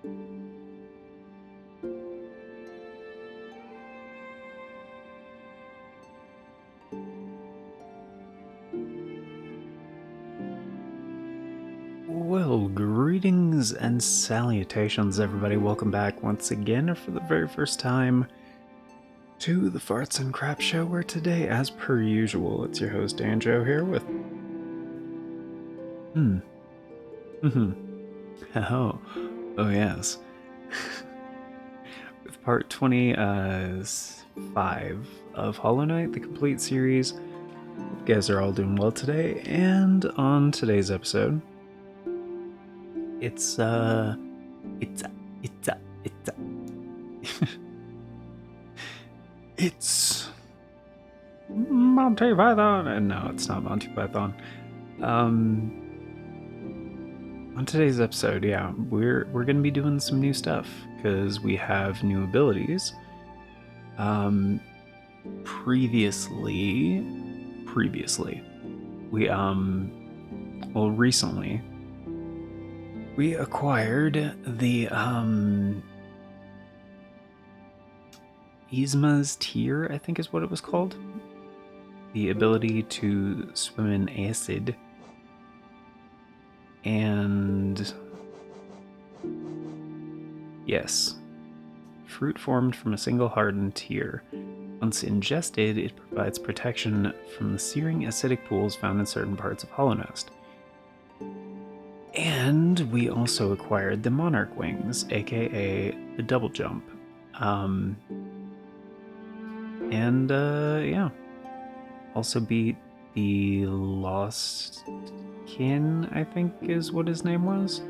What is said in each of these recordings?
Well, greetings and salutations, everybody. Welcome back once again, or for the very first time, to the Farts and Crap Show, where today, as per usual, it's your host, Anjo, here with... Oh yes. With part 25 of Hollow Knight, the complete series. Hope you guys are all doing well today, and on today's episode, it's it's Monty Python, and no, it's not Monty Python. On today's episode, yeah, we're gonna be doing some new stuff because we have new abilities. Previously, we recently we acquired the Yzma's Tear, I think is what it was called. The ability to swim in acid. And yes, fruit formed from a single hardened tear. Once ingested, it provides protection from the searing acidic pools found in certain parts of Hollow Nest. And we also acquired the Monarch Wings, aka the Double Jump. Yeah. Also beat the Lost Kin, I think is what his name was.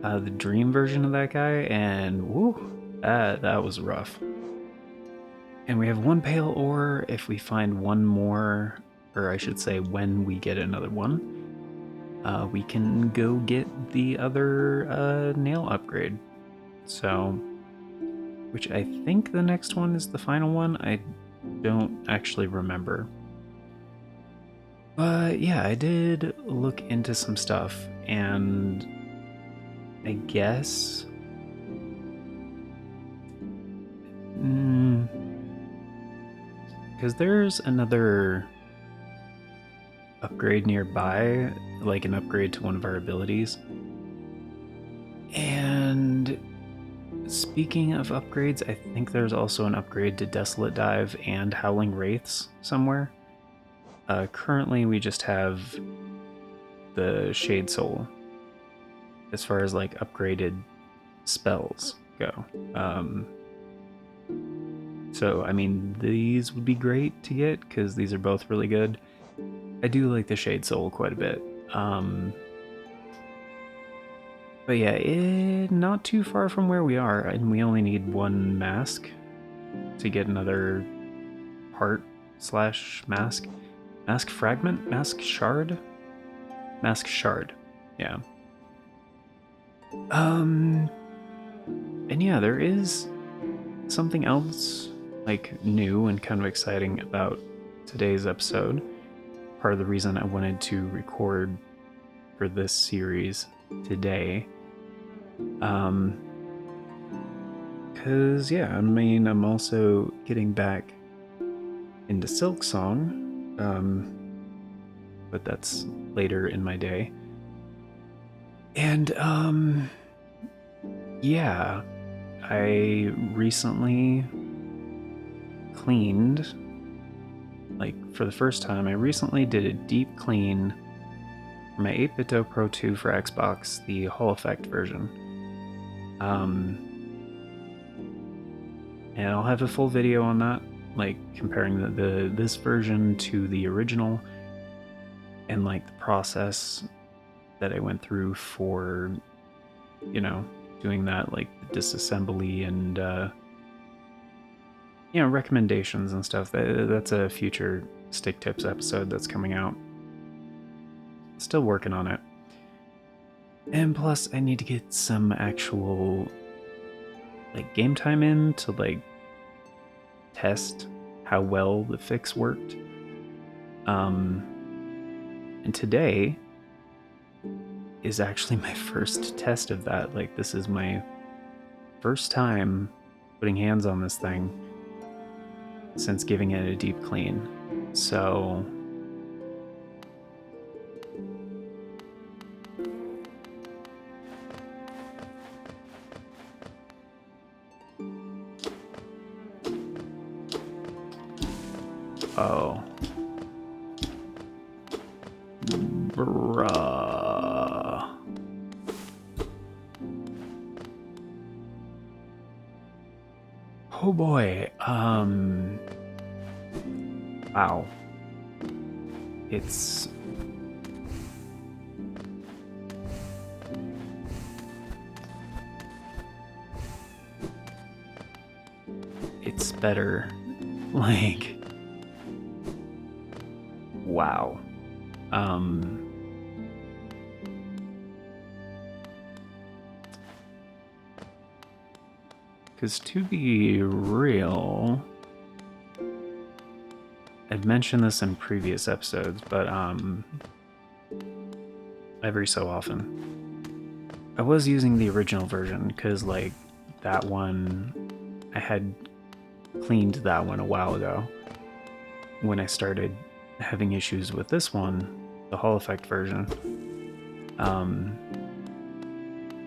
The dream version of that guy, and woo, that was rough. And we have one pale ore. If we find one more, or I should say when we get another one, we can go get the other nail upgrade. So, which I think the next one is the final one. I don't actually remember. But yeah, I did look into some stuff, and I guess because there's another upgrade nearby, like an upgrade to one of our abilities. And speaking of upgrades, I think there's also an upgrade to Desolate Dive and Howling Wraiths somewhere. Currently, we just have the Shade Soul as far as like upgraded spells go. So, I mean, these would be great to get because these are both really good. I do like the Shade Soul quite a bit. But yeah, not too far from where we are, and we only need one mask to get another part / mask. Mask fragment? Mask shard? Mask shard. Yeah. And yeah, there is something else like new and kind of exciting about today's episode. Part of the reason I wanted to record for this series today. Cause yeah, I mean, I'm also getting back into Silksong, but that's later in my day. And yeah, I recently cleaned, like for the first time, I recently did a deep clean for my 8BitDo Pro 2 for Xbox, the Hall Effect version. And I'll have a full video on that, like comparing this version to the original, and like the process that I went through for, you know, doing that, like the disassembly and recommendations and stuff. That's a future Stick Tips episode that's coming out. Still working on it. And plus, I need to get some actual like game time in to like test how well the fix worked. And today is actually my first test of that. Like, this is my first time putting hands on this thing since giving it a deep clean. So oh. Bruh. Oh boy. Wow. It's better. Like, wow. Because to be real, I've mentioned this in previous episodes, but every so often, I was using the original version because, like, that one, I had cleaned that one a while ago when I started having issues with this one, the Hall Effect version.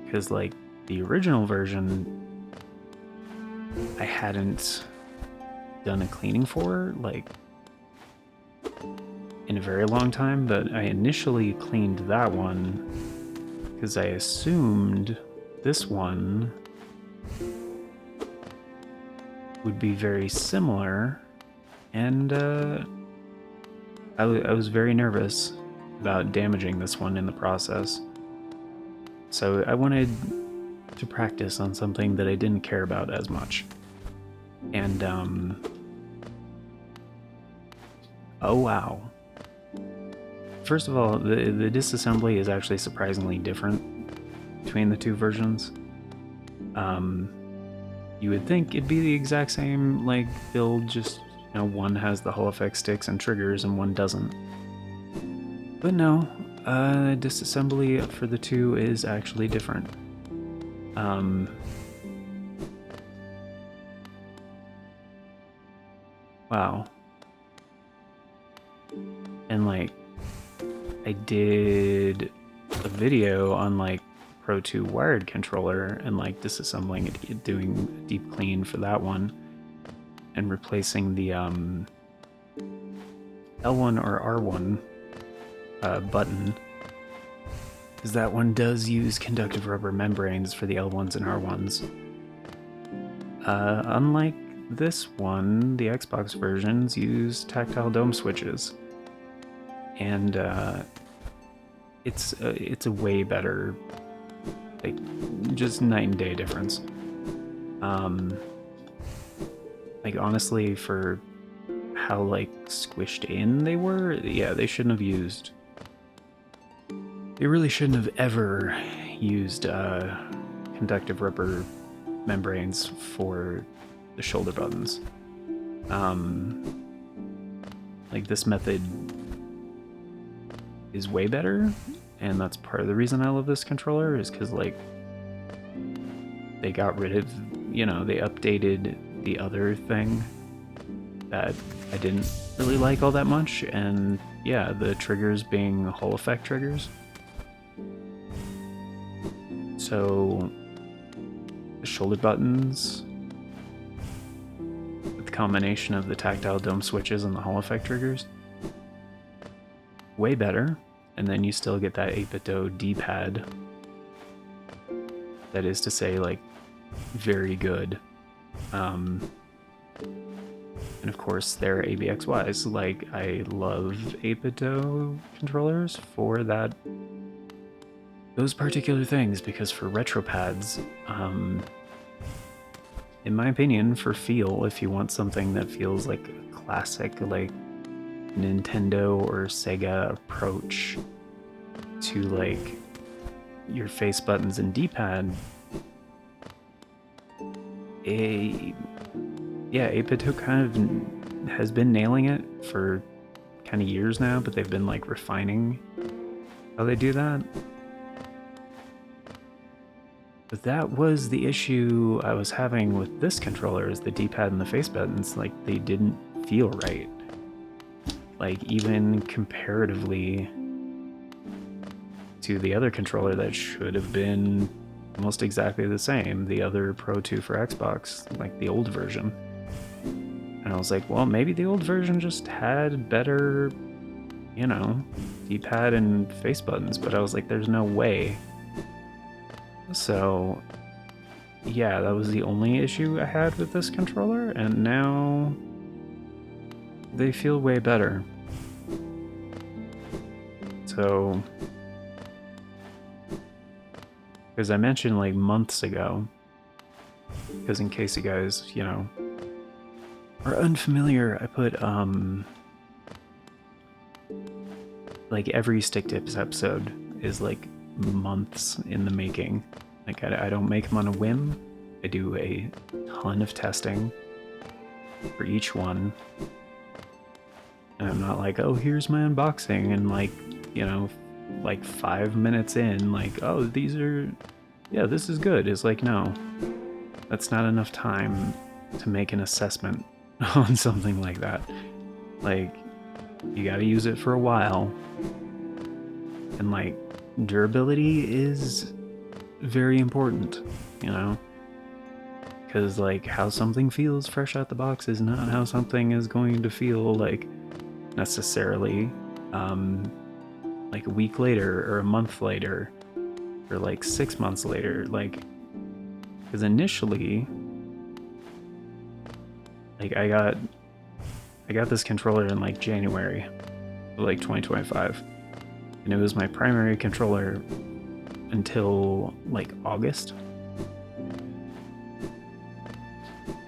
Because, like, the original version, I hadn't done a cleaning for, like, in a very long time, but I initially cleaned that one because I assumed this one would be very similar, and I was very nervous about damaging this one in the process. So I wanted to practice on something that I didn't care about as much. And oh wow. First of all, the disassembly is actually surprisingly different between the two versions. You would think it'd be the exact same, like, build, just, you know, one has the Hall Effect sticks and triggers and one doesn't. But no, disassembly for the two is actually different. Wow. And, like, I did a video on, like, Pro 2 wired controller and, like, disassembling it, doing a deep clean for that one, and replacing the L1 or R1 button, because that one does use conductive rubber membranes for the L1s and R1s. Unlike this one, the Xbox versions use tactile dome switches, and it's a way better, like, just night and day difference. Like, honestly, for how, like, squished in they were, yeah, they shouldn't have used. They really shouldn't have ever used conductive rubber membranes for the shoulder buttons. Like, this method is way better, and that's part of the reason I love this controller, is because, like, they got rid of, you know, they updated the other thing that I didn't really like all that much, and yeah, the triggers being Hall Effect triggers. So the shoulder buttons, with the combination of the tactile dome switches and the Hall Effect triggers, way better. And then you still get that 8-bit D-pad. That is to say, like, very good. And of course, they're ABXYs. Like, I love 8-bit controllers for that, those particular things, because for retro pads, in my opinion, for feel, if you want something that feels like a classic, like, Nintendo or Sega approach to, like, your face buttons and D-pad, 8-bit kind of has been nailing it for kind of years now, but they've been, like, refining how they do that. But that was the issue I was having with this controller, is the D-pad and the face buttons, like, they didn't feel right. Like, even comparatively to the other controller that should have been almost exactly the same, the other Pro 2 for Xbox, like the old version. And I was like, well, maybe the old version just had better, you know, D-pad and face buttons, but I was like, there's no way. So, yeah, that was the only issue I had with this controller, and now they feel way better. So, because I mentioned like months ago, because in case you guys, you know, are unfamiliar, I put like every Stick Tips episode is like months in the making. Like I don't make them on a whim. I do a ton of testing for each one. And I'm not like, oh, here's my unboxing, and like, you know, like 5 minutes in, like, oh, these are, yeah, this is good. It's like, no, that's not enough time to make an assessment on something like that. Like, you gotta use it for a while. And like, durability is very important, you know? Because like, how something feels fresh out the box is not how something is going to feel like necessarily like a week later or a month later or like 6 months later. Like, because initially, like I got this controller in like January of like 2025, and it was my primary controller until like August.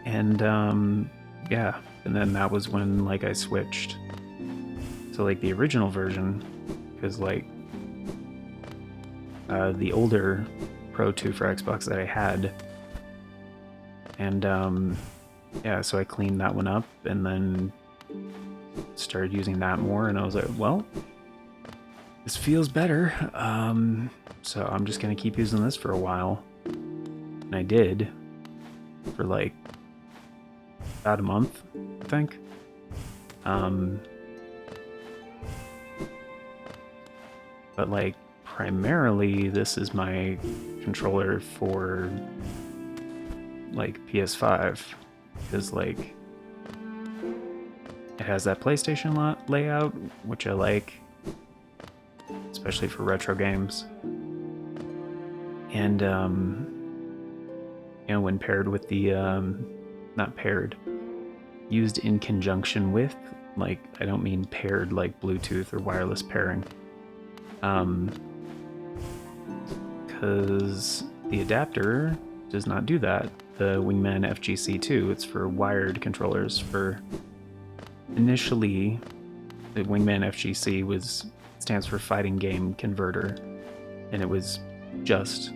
And yeah, and then that was when like I switched to like the original version, because like the older Pro 2 for Xbox that I had, and yeah, so I cleaned that one up and then started using that more, and I was like, well, this feels better, so I'm just gonna keep using this for a while. And I did for like about a month, I think. But like, primarily this is my controller for like PS5, because like it has that PlayStation layout, which I like, especially for retro games. And you know, when paired with the not paired, used in conjunction with, like, I don't mean paired like Bluetooth or wireless pairing, because the adapter does not do that. The Wingman FGC2, it's for wired controllers. For initially, the Wingman FGC stands for Fighting Game Converter, and it was just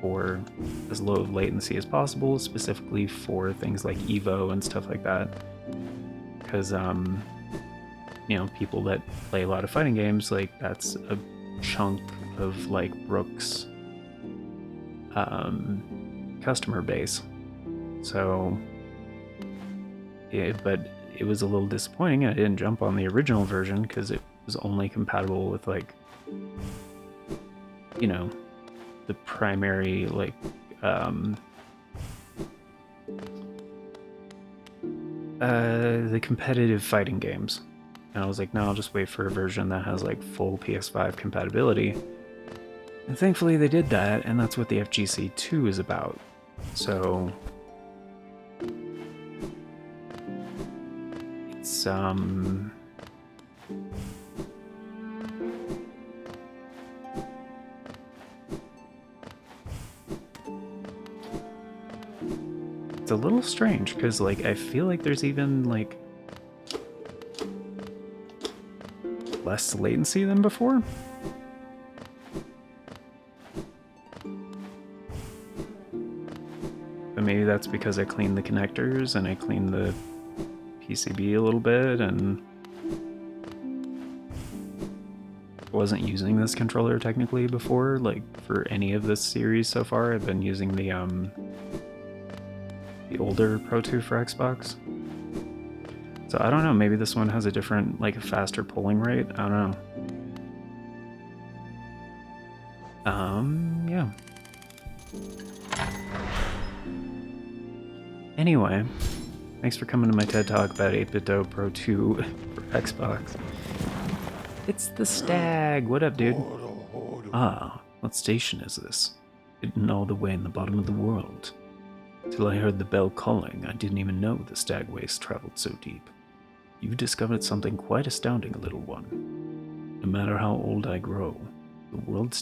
for as low of latency as possible, specifically for things like Evo and stuff like that. Because you know, people that play a lot of fighting games, like, that's a chunk of like Brooks customer base. So yeah, but it was a little disappointing. I didn't jump on the original version because it was only compatible with, like, you know, the primary, like, the competitive fighting games. And I was like, no, I'll just wait for a version that has like full PS5 compatibility. And thankfully they did that, and that's what the FGC2 is about. So it's it's a little strange, because like I feel like there's even like less latency than before. But maybe that's because I cleaned the connectors and I cleaned the PCB a little bit, and wasn't using this controller technically before, like for any of this series so far. I've been using the older Pro 2 for Xbox. So I don't know, maybe this one has a different, like a faster pulling rate. I don't know. Yeah. Anyway, thanks for coming to my TED Talk about 8BitDo Pro 2 for Xbox. It's the Stag. What up, dude? Ah, what station is this? Hidden all the way in the bottom of the world. Till I heard the bell calling, I didn't even know the Stag waste traveled so deep. You've discovered something quite astounding, little one. No matter how old I grow, the world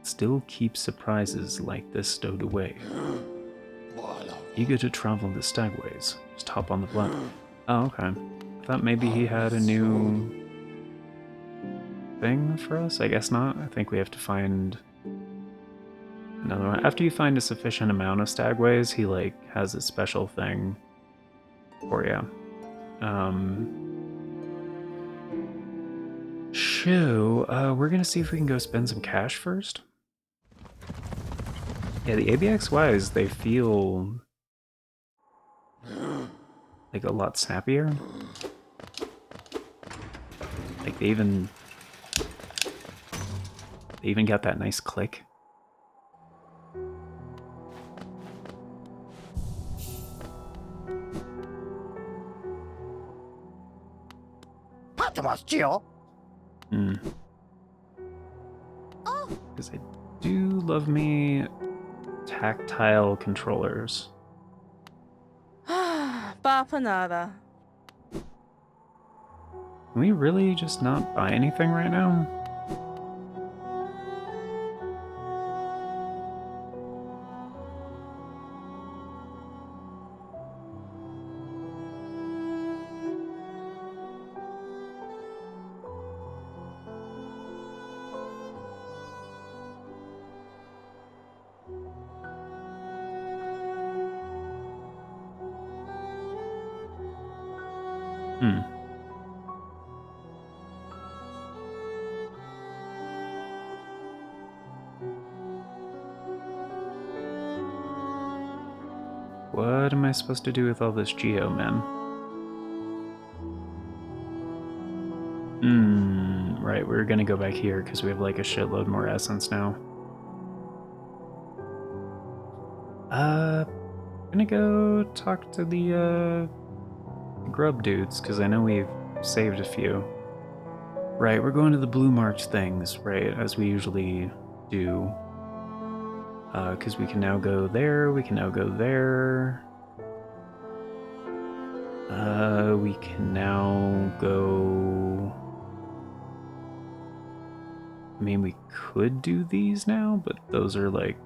still keeps surprises like this stowed away. Eager to travel the Stagways, just hop on the platform. Oh, okay. I thought maybe he had a new thing for us? I guess not. I think we have to find another one. After you find a sufficient amount of Stagways, he like has a special thing for you. We're gonna see if we can go spend some cash first. Yeah, the ABXYs, they feel like a lot snappier. Like they even got that nice click. Because I do love me tactile controllers. Bapanada. Can we really just not buy anything right now? What am I supposed to do with all this geo, man? Right, we're gonna go back here because we have like a shitload more essence now. Gonna go talk to the grub dudes because I know we've saved a few. Right, we're going to the blue march things, right, as we usually do. Because we can now go there, we can now go there. We can now go... I mean, we could do these now, but those are like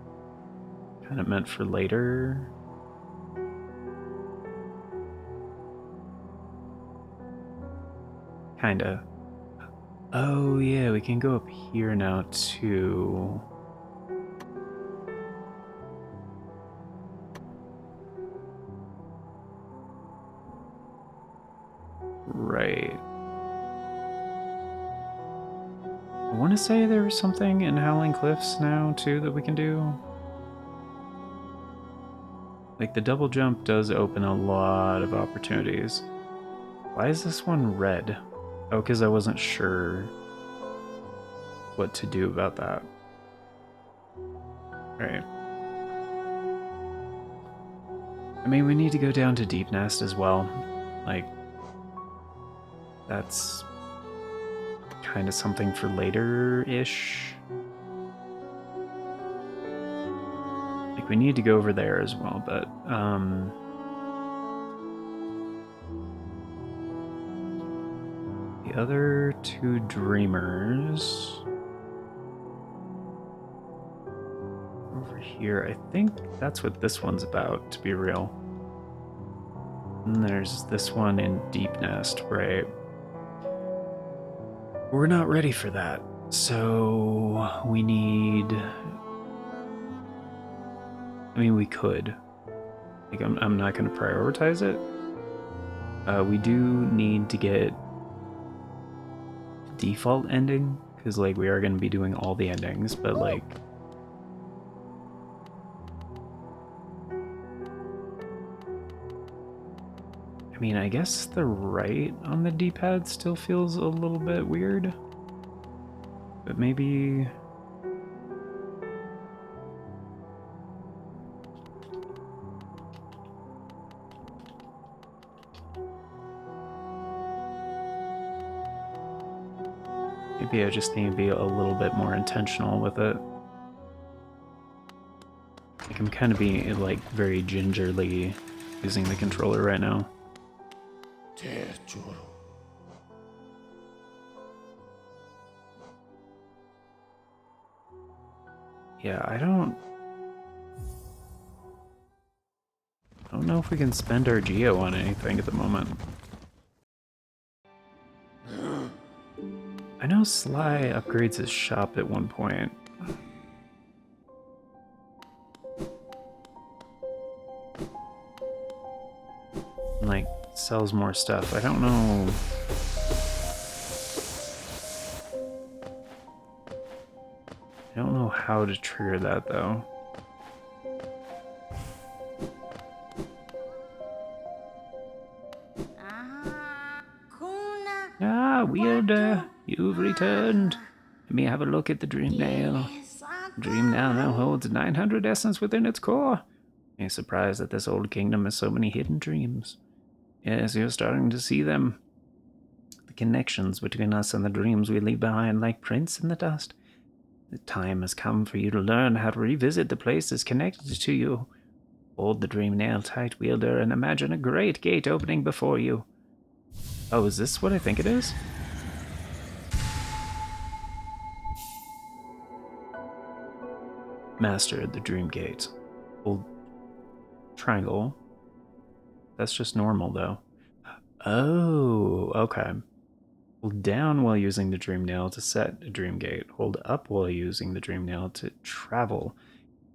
kind of meant for later. Kinda. Oh yeah, we can go up here now too. Right. I want to say there was something in Howling Cliffs now too that we can do. Like the double jump does open a lot of opportunities. Why is this one red? Oh, because I wasn't sure what to do about that. Right. I mean, we need to go down to Deep Nest as well. Like, that's kind of something for later-ish. Like, we need to go over there as well, but, the other two dreamers... over here, I think that's what this one's about, to be real. And there's this one in Deep Nest, right? We're not ready for that, so we need... I mean, we could. Like, I'm not going to prioritize it. We do need to get the default ending because like we are going to be doing all the endings, but like I mean, I guess the right on the D-pad still feels a little bit weird, but maybe I just need to be a little bit more intentional with it. Like I'm kind of being like very gingerly using the controller right now. Yeah, I don't know if we can spend our geo on anything at the moment. I know Sly upgrades his shop at one point. And, like, sells more stuff. I don't know. I don't know how to trigger that though. Ah, Wielder, you've returned. Let me have a look at the Dream Nail. The Dream Nail now holds 900 essence within its core. I'm surprised that this old kingdom has so many hidden dreams. Yes, you're starting to see them. The connections between us and the dreams we leave behind like prints in the dust. The time has come for you to learn how to revisit the places connected to you. Hold the Dream Nail tight, Wielder, and imagine a great gate opening before you. Oh, is this what I think it is? Master the Dream Gate. Hold triangle. That's just normal, though. Oh, okay. Hold down while using the Dream Nail to set a Dream Gate. Hold up while using the Dream Nail to travel.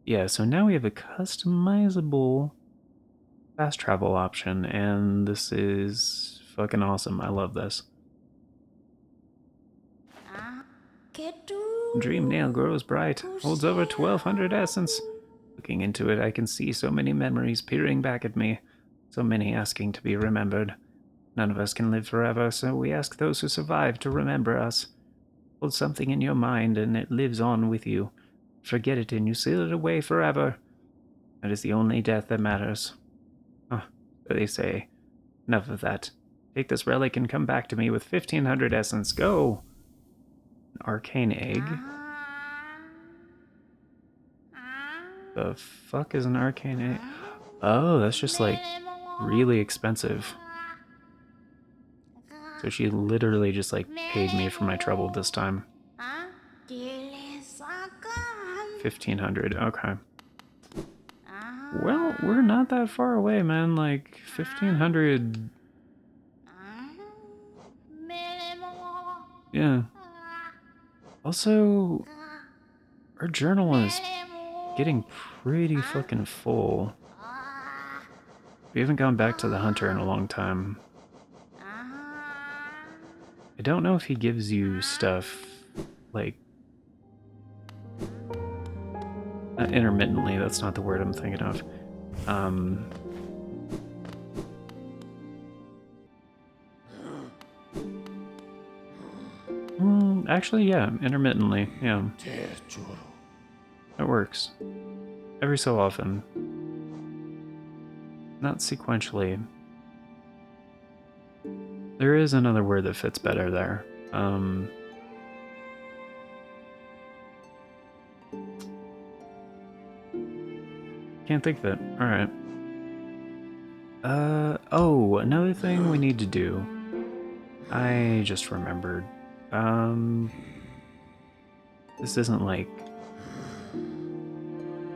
Yeah, so now we have a customizable fast travel option, and this is fucking awesome. I love this. Dream Nail grows bright, holds over 1200 essence. Looking into it, I can see so many memories peering back at me, so many asking to be remembered. None of us can live forever, so we ask those who survive to remember us. Hold something in your mind and it lives on with you. Forget it and you seal it away forever. That is the only death that matters. Oh, so they say. Enough of that. Take this relic and come back to me with 1500 essence. Go! An arcane egg? The fuck is an arcane egg? Oh, that's just like really expensive. So she literally just like paid me for my trouble this time. 1500, okay. Well, we're not that far away, man. Like 1500. Yeah. Also, our journal is getting pretty fucking full. We haven't gone back to the hunter in a long time. I don't know if he gives you stuff like intermittently. That's not the word I'm thinking of. Actually, yeah, intermittently, yeah. That works. Every so often. Not sequentially. There is another word that fits better there. Can't think of it. Alright. Oh, another thing we need to do. I just remembered. This isn't like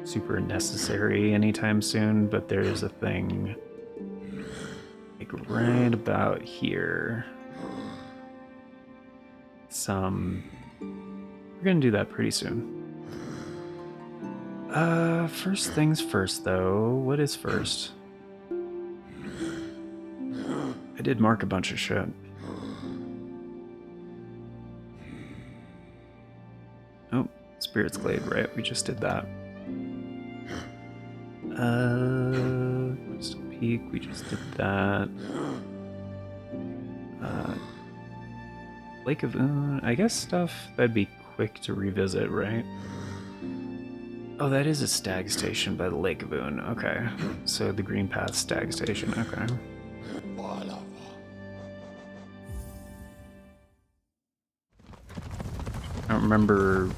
super necessary anytime soon, but there is a thing like right about here. We're gonna do that pretty soon. First things first though. What is first? I did mark a bunch of shit. Spirit's Glade, right? We just did that. Crystal Peak, we just did that. Lake of Oon, I guess stuff that'd be quick to revisit, right? Oh, that is a stag station by the Lake of Oon. Okay, so the Green Path stag station. Okay. I don't remember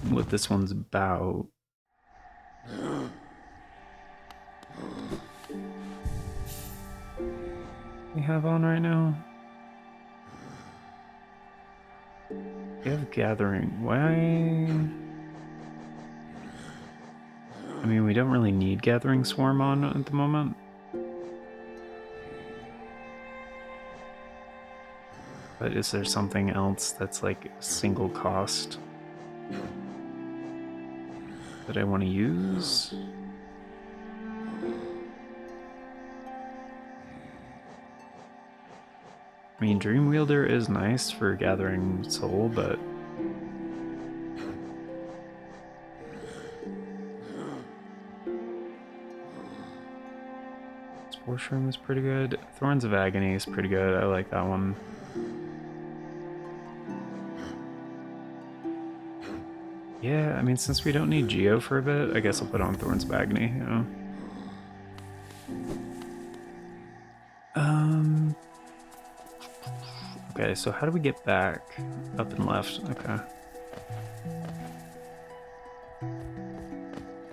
what this one's about. We have on right now? We have Gathering. Why? I mean, we don't really need Gathering Swarm on at the moment. But is there something else that's like a single cost that I want to use? I mean, Dream Wielder is nice for gathering soul, but Spore Shroom is pretty good. Thorns of Agony is pretty good. I like that one. Yeah, I mean, since we don't need Geo for a bit, I guess I'll put on Thorns of Agony, you know? Okay, so how do we get back? Up and left, okay.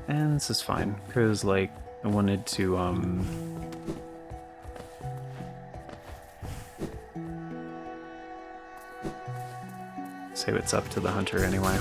And this is fine, because, like, I wanted to, say what's up to the hunter anyway.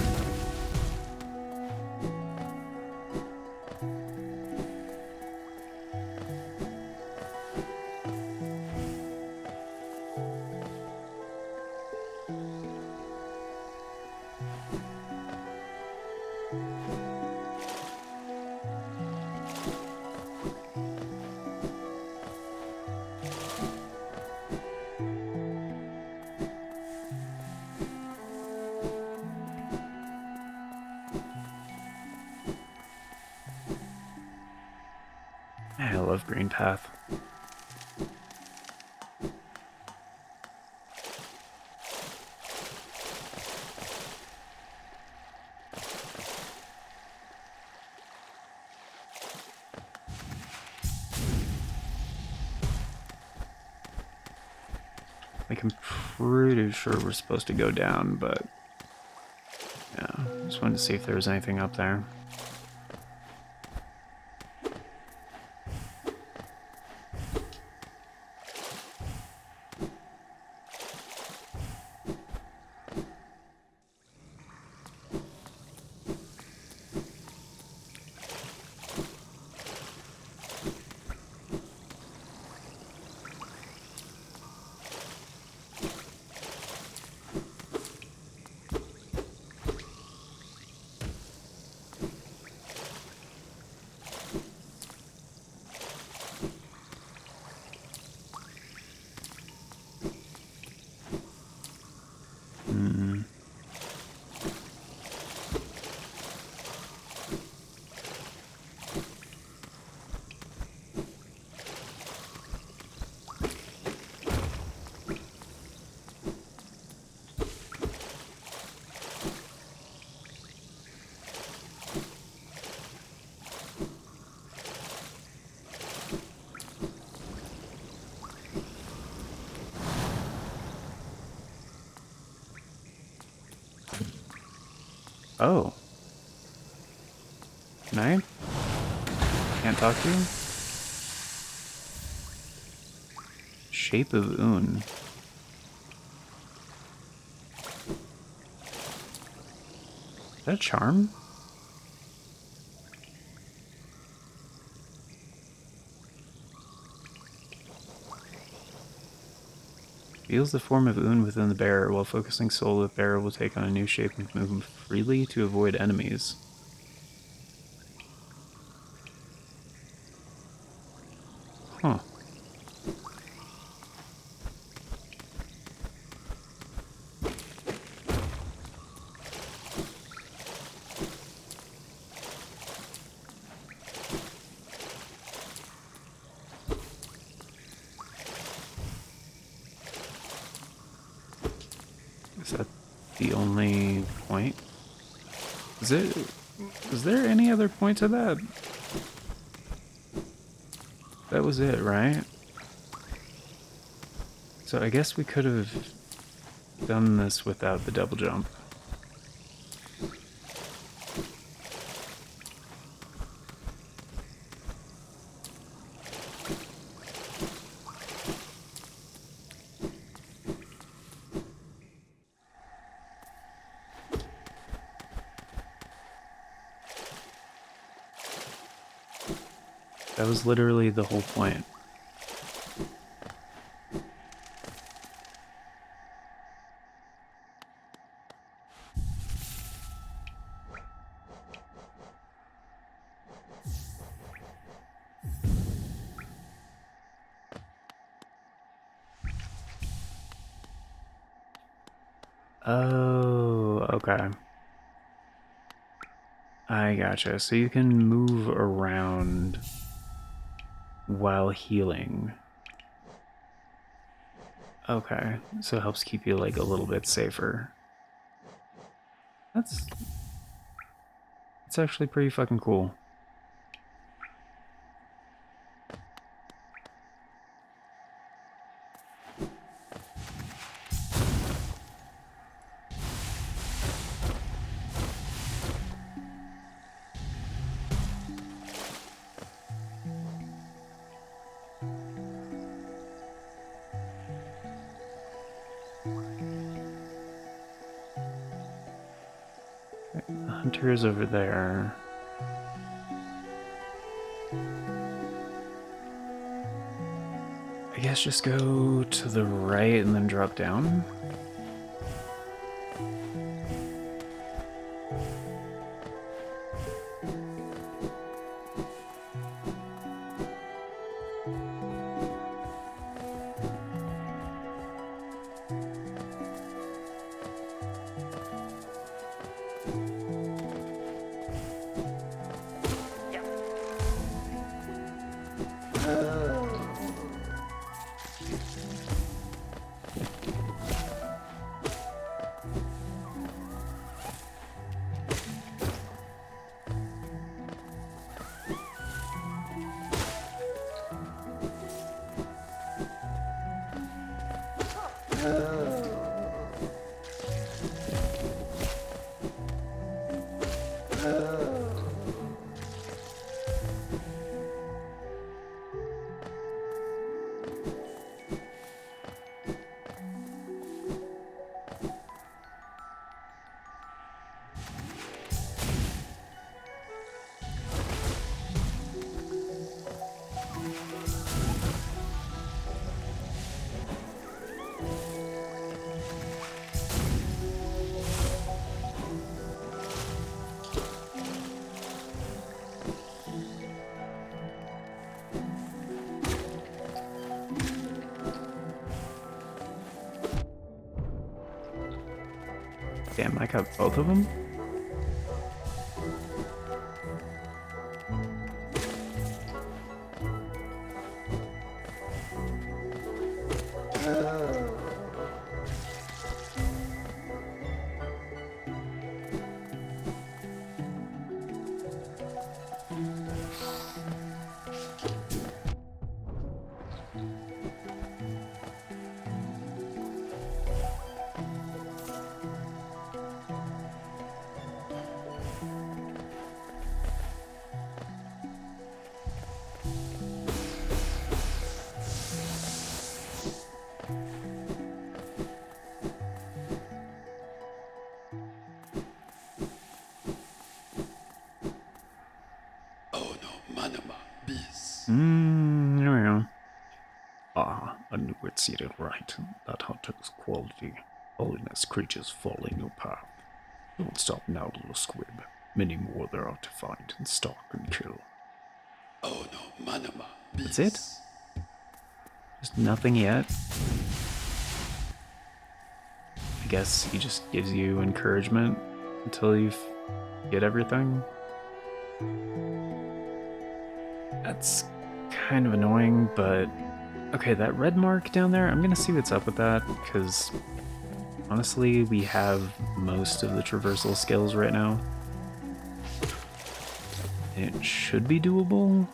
I love Green Path. Like, I'm pretty sure we're supposed to go down, but yeah, just wanted to see if there was anything up there. Oh. Can I? Can't talk to you? Shape of Oon. Is that a charm? Feels the form of Oon within the bearer. While focusing soul, the bearer will take on a new shape and move freely to avoid enemies. Huh. the only point? Was there any other point to that? That was it, right? So I guess we could have done this without the double jump. That was literally the whole point. Oh, okay. I gotcha. So you can move around while healing. Okay, so it helps keep you like a little bit safer. That's actually pretty fucking cool. The hunter is over there. I guess just go to the right and then drop down. Damn, I got both of them? There we go. Ah, I knew it seated right. That hunter's quality. Holiness creatures fall in your path. Don't stop now, little squib. Many more there are to find and stalk and kill. That's it? Just nothing yet? I guess he just gives you encouragement until you get everything. That's kind of annoying, but okay, that red mark down there, I'm gonna see what's up with that, because Honestly, we have most of the traversal skills right now. It should be doable.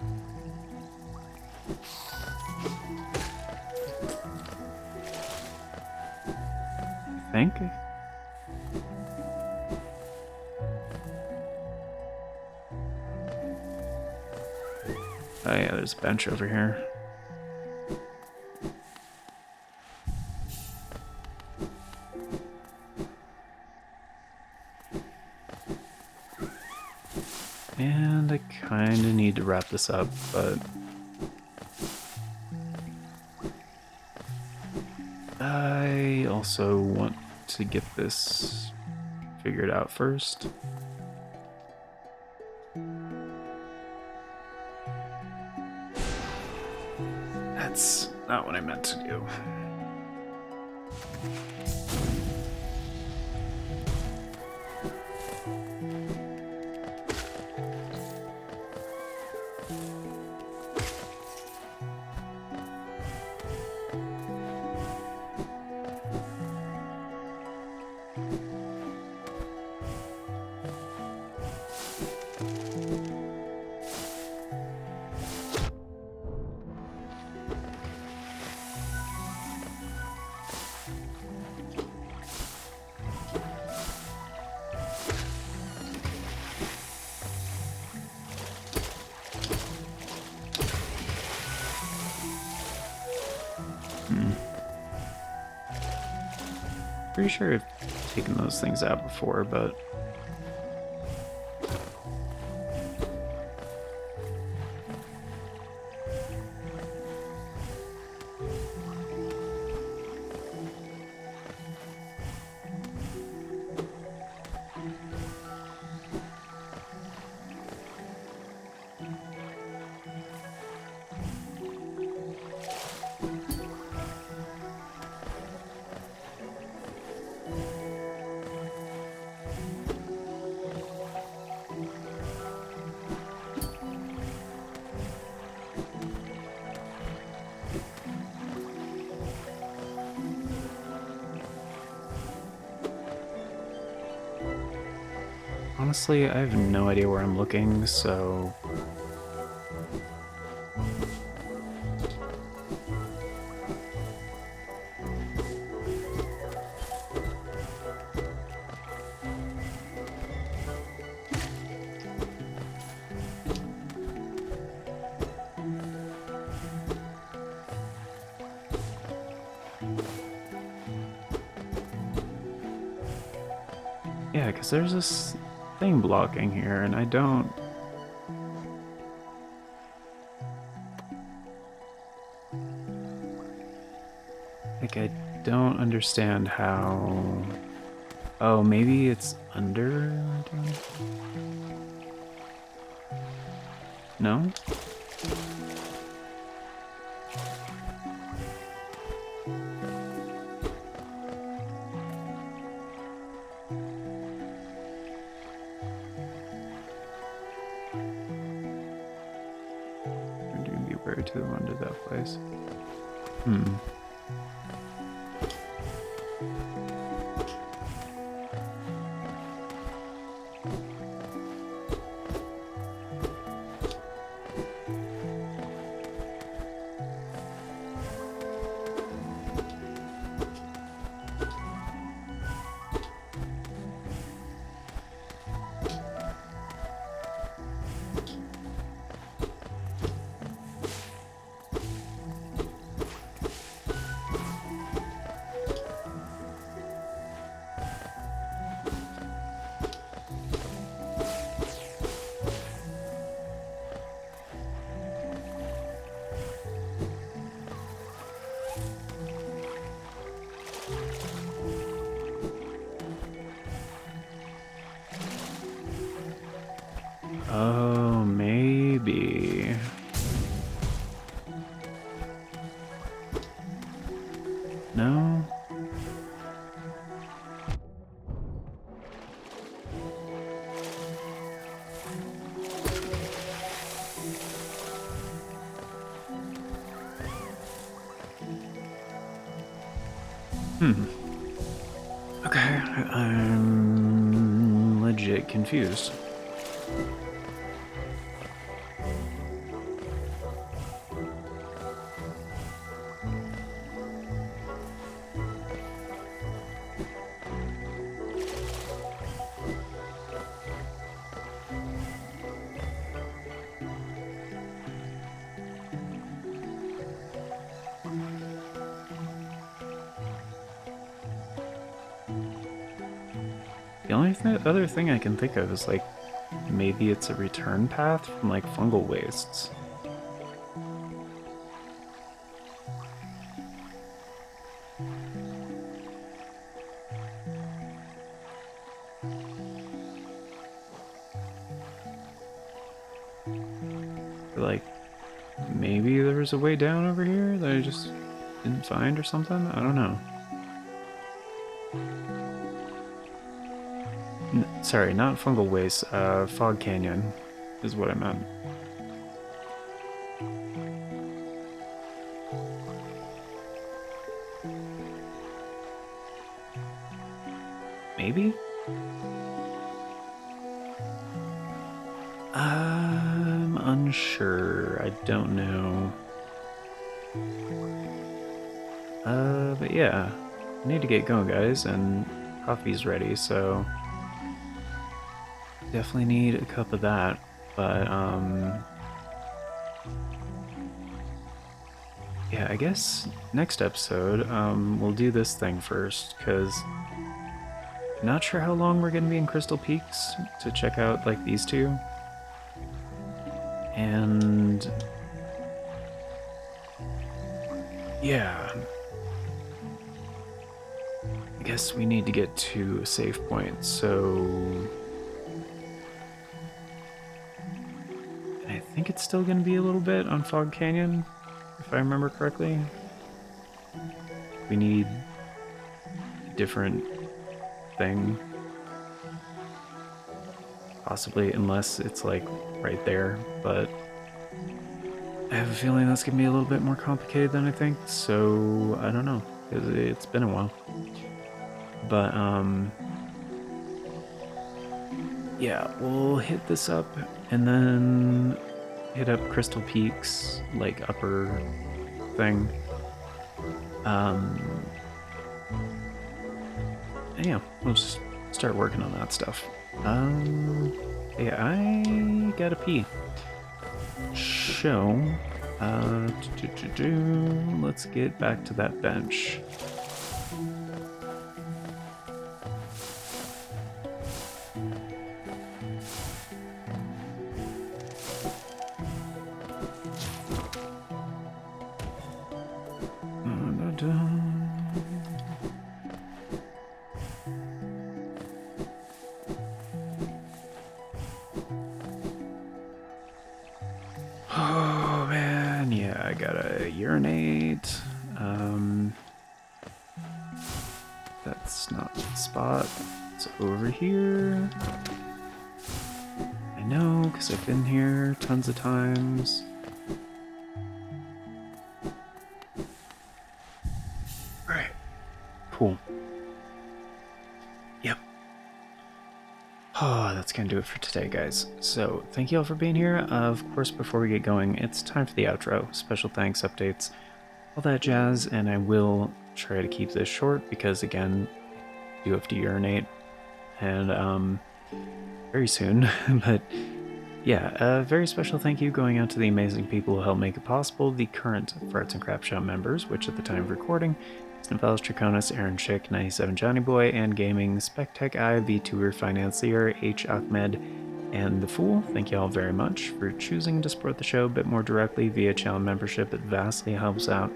I think. Oh yeah, there's a bench over here. And I kind of need to wrap this up, but I also want to get this figured out first. That's not what I meant to do. Pretty sure I've taken those things out before, but honestly, I have no idea where I'm looking, so yeah, because there's this thing blocking here, and I don't. Like, I don't understand how. Oh, maybe it's under. No? I'm doing be where to under that place. Oh, maybe. No? Okay, I'm legit confused. The only other thing I can think of is like maybe it's a return path from like fungal wastes. Like maybe there was a way down over here that I just didn't find or something? I don't know. Sorry, not fungal waste, Fog Canyon is what I meant. Maybe? I'm unsure. I don't know. But yeah. I need to get going, guys, and coffee's ready, so definitely need a cup of that. But, yeah, I guess next episode, we'll do this thing first, because I'm not sure how long we're going to be in Crystal Peaks to check out, like, these two. And yeah, I guess we need to get to a save point, so and I think it's still going to be a little bit on Fog Canyon, if I remember correctly. We need a different thing, possibly, unless it's like right there, but I have a feeling that's gonna be a little bit more complicated than I think, so I don't know, because it's been a while. But yeah, we'll hit this up and then hit up Crystal Peaks, like upper thing. And yeah, we'll just start working on that stuff. Yeah, I gotta pee. So, let's get back to that bench. Oh man, yeah, I gotta urinate. That's not the spot. It's over here. I know, because I've been here tons of times. Alright. Cool. Yep. Oh, that's gonna do it for today, guys. So, thank you all for being here. Of course, before we get going, it's time for the outro. Special thanks, updates, all that jazz, and I will try to keep this short because, again, I do have to urinate, and, very soon. But, yeah, a very special thank you going out to the amazing people who helped make it possible, the current Farts and Crap Show members, which at the time of recording, Snivellus Draconis, Aaron Schick, 97 Johnny Boy, and Gaming, Spectech I, VTuber Financier, H. Ahmed, and The Fool. Thank you all very much for choosing to support the show a bit more directly via channel membership. It vastly helps out.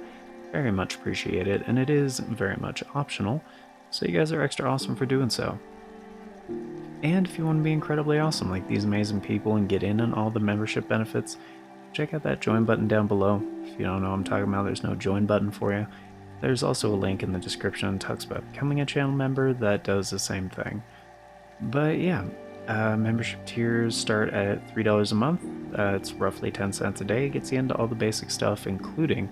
Very much appreciated, and it is very much optional, so you guys are extra awesome for doing so. And if you want to be incredibly awesome like these amazing people and get in on all the membership benefits, check out that join button down below. If you don't know what I'm talking about, there's no join button for you. There's also a link in the description that talks about becoming a channel member that does the same thing. But yeah, membership tiers start at $3 a month. It's roughly 10 cents a day. It gets you into all the basic stuff, including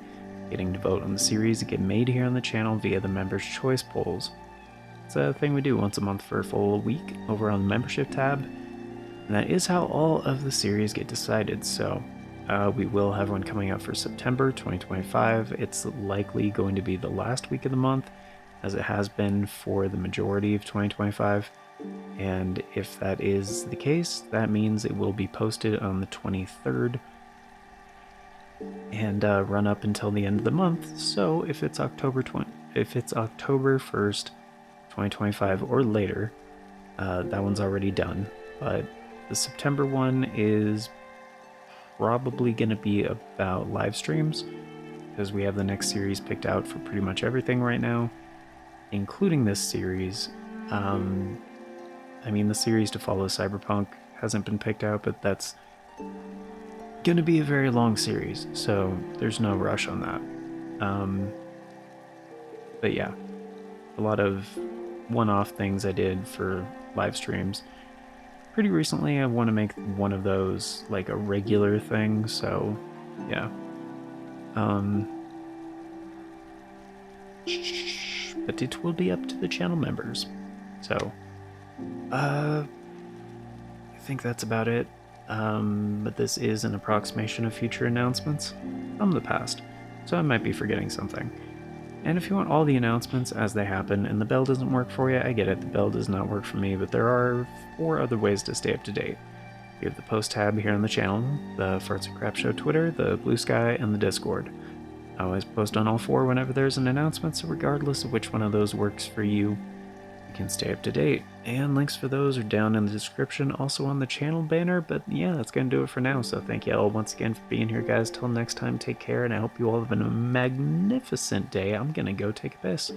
getting to vote on the series that get made here on the channel via the members' choice polls. It's It's a thing we do once a month for a full week over on the membership tab. And that is how all of the series get decided. So we will have one coming out for September 2025. It's likely going to be the last week of the month, as it has been for the majority of 2025. And if that is the case, that means it will be posted on the 23rd and run up until the end of the month. So if it's October 1st, 2025 or later, that one's already done. But the September one is probably going to be about live streams, because we have the next series picked out for pretty much everything right now, including this series. I mean, the series to follow Cyberpunk hasn't been picked out, but that's going to be a very long series, so there's no rush on that. But yeah, a lot of one-off things I did for live streams. Pretty recently, I want to make one of those like a regular thing, so yeah. But it will be up to the channel members. So, I think that's about it. But this is an approximation of future announcements from the past, so I might be forgetting something. And if you want all the announcements as they happen and the bell doesn't work for you, I get it, the bell does not work for me, but there are 4 other ways to stay up to date. We have the post tab here on the channel, the Farts and Crap Show Twitter, the Bluesky, and the Discord. I always post on all 4 whenever there's an announcement, so regardless of which one of those works for you, you can stay up to date. And links for those are down in the description, also on the channel banner. But yeah, that's going to do it for now. So thank you all once again for being here, guys. Till next time, take care, and I hope you all have a magnificent day. I'm going to go take a piss.